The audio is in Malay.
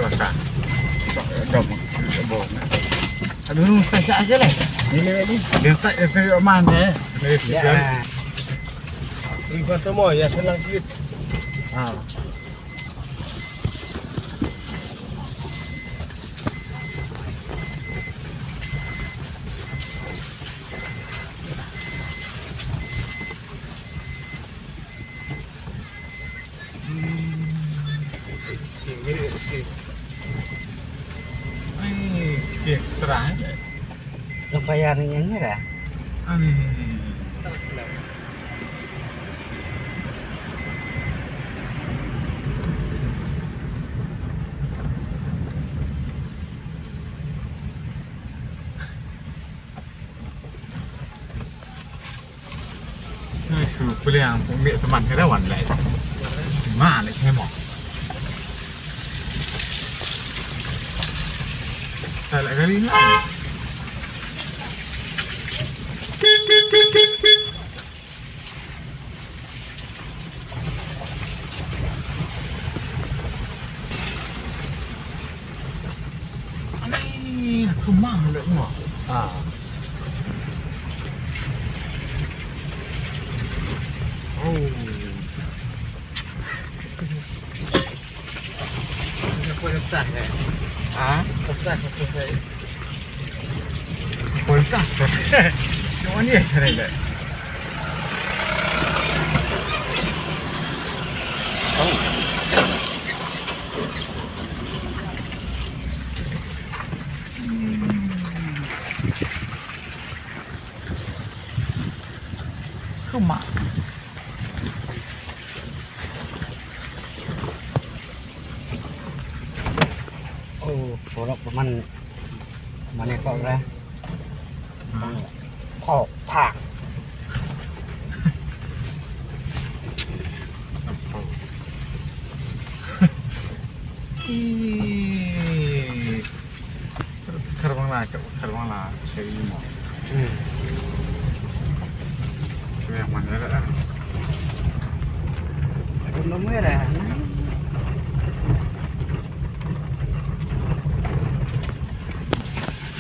kakak. Dom. Bom. Aduh, start aja lah. Ini. Dia tak mana. Ya. Ribet semua ya, senang sikit. Ha. Sikit terang je. Lembayannya ni dah. Ani. Iniคือเปลี่ยนผมมีสมันให้ได้วันแรกมาเลยใช่ไหมแต่อะไรก็นี่ง่ายอันนี้คือมากเลยหมอโอ้จะควรจะตัดเลยตัดเลยควรตัดเลยจังหวะนี้ใช่เลยเข้ามาFolok mana kau dah? Kau pak. Kerbang lah, saya ini. Yang mana dah? Belum ada.